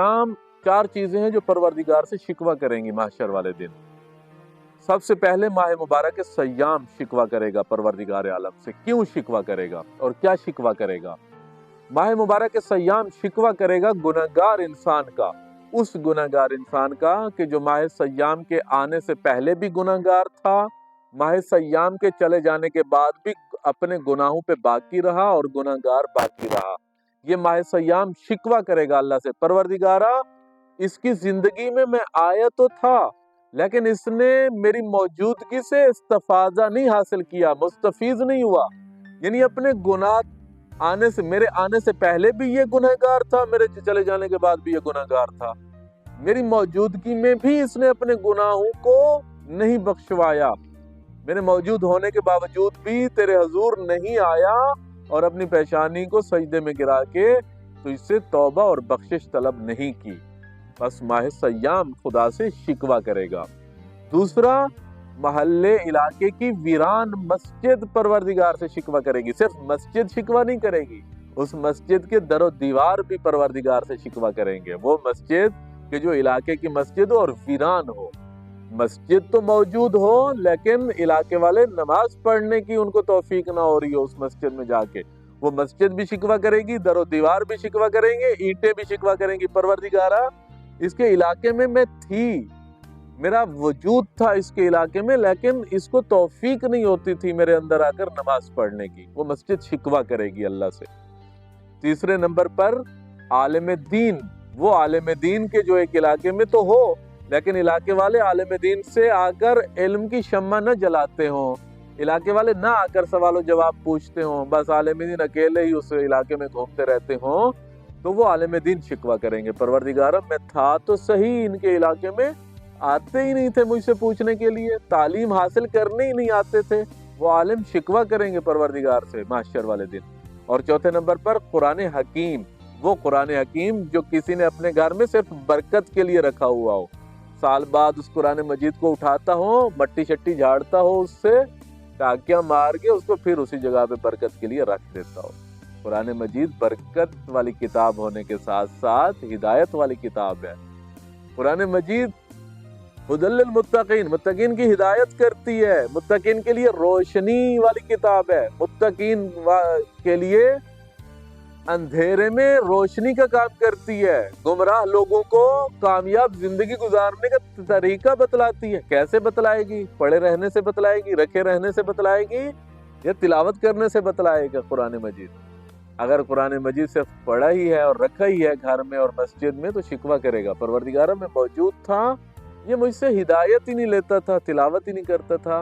तमाम 4 चीजें हैं जो परवरदिगार से शिकवा करेंगी महशर वाले दिन। सबसे पहले माह मुबारक सयाम शिकवा करेगा परवरदिगार आलम से। क्यों शिकवा करेगा और क्या शिकवा करेगा? माह मुबारक सयाम शिकवा करेगा गुनहगार इंसान का, उस गुनहगार इंसान का कि जो माह सयाम के आने से पहले भी गुनहगार था, माह सयाम के चले जाने के बाद भी अपने गुनाहों पे बाकी रहा और गुनहगार बाकी रहा। ये माह सयाम शिकवा करेगा अल्लाह से, परवरदिगारा इसकी जिंदगी में मैं आया तो था लेकिन इसने मेरी मौजूदगी से इस्तिफादा नहीं हासिल किया, मुस्तफीज नहीं हुआ। यानी अपने गुनाह आने से, मेरे आने से पहले भी ये गुनहगार था, मेरे चले जाने के बाद भी ये गुनहगार था, मेरी मौजूदगी में भी इसने अपने गुनाहों को नहीं बख्शवाया, मेरे मौजूद होने के बावजूद भी तेरे हुजूर नहीं आया और अपनी पेशानी को सजदे में गिरा के तो इससे तौबा और बख्शिश तलब नहीं की। बस माह सयाम खुदा से शिकवा करेगा। दूसरा, महल्ले इलाके की वीरान मस्जिद परवरदिगार से शिकवा करेगी। सिर्फ मस्जिद शिकवा नहीं करेगी, उस मस्जिद के दरो दीवार भी परवरदिगार से शिकवा करेंगे। वो मस्जिद कि जो इलाके की मस्जिद हो और वीरान हो। मस्जिद तो मौजूद हो लेकिन इलाके वाले नमाज पढ़ने की उनको तौफीक ना हो रही हो उस मस्जिद में जाके, वो मस्जिद भी शिकवा करेगी, दरो दीवार भी शिकवा करेंगे, ईंटें भी शिकवा करेंगी। परवरदिगारा इसके इलाके में मैं थी, मेरा वजूद था इसके इलाके में, लेकिन इसको तौफीक नहीं होती थी मेरे अंदर आकर नमाज पढ़ने की। वो मस्जिद शिकवा करेगी अल्लाह से। तीसरे नंबर पर आलिम दीन, वो आलिम दीन के जो एक इलाके में तो हो लेकिन इलाके वाले आलिम दीन से आकर इल्म की शम्मा न जलाते हों, इलाके वाले ना आकर सवाल जवाब पूछते हों, बस आलिम दीन अकेले ही उस इलाके में घूमते रहते हों, तो वो आलिम दीन शिकवा करेंगे, परवरदिगारा मैं था तो सही इनके इलाके में, आते ही नहीं थे मुझसे पूछने के लिए, तालीम हासिल करने ही नहीं आते थे। वो आलिम शिकवा करेंगे परवरदिगार से महशर वाले दिन। और चौथे नंबर पर कुरान हकीम, वो कुरान हकीम जो किसी ने अपने घर में सिर्फ बरकत के लिए रखा हुआ हो, साल बाद उस कुरान मजीद को उठाता हो, मट्टी शट्टी झाड़ता हो, उससे टाकियां मार के उसको फिर उसी जगह पे बरकत के लिए रख देता हो। कुरान मजीद बरकत वाली किताब होने के साथ साथ हिदायत वाली किताब है। कुरान मजीद हुदल लिल मुत्तकीन, मुत्तकीन की हिदायत करती है, मुत्तकीन के लिए रोशनी वाली किताब है, मुत्तकीन के लिए अंधेरे में रोशनी का काम करती है, गुमराह लोगों को कामयाब जिंदगी गुजारने का तरीका बतलाती है। कैसे बतलाएगी? पढ़े रहने से बतलाएगी, रखे रहने से बतलाएगी, या तिलावत करने से बतलाएगा कुरान मजीद? अगर कुरान मजीद सिर्फ पढ़ा ही है और रखा ही है घर में और मस्जिद में तो शिकवा करेगा, परवरदिगारा मैं मौजूद था, ये मुझसे हिदायत ही नहीं लेता था, तिलावत ही नहीं करता था,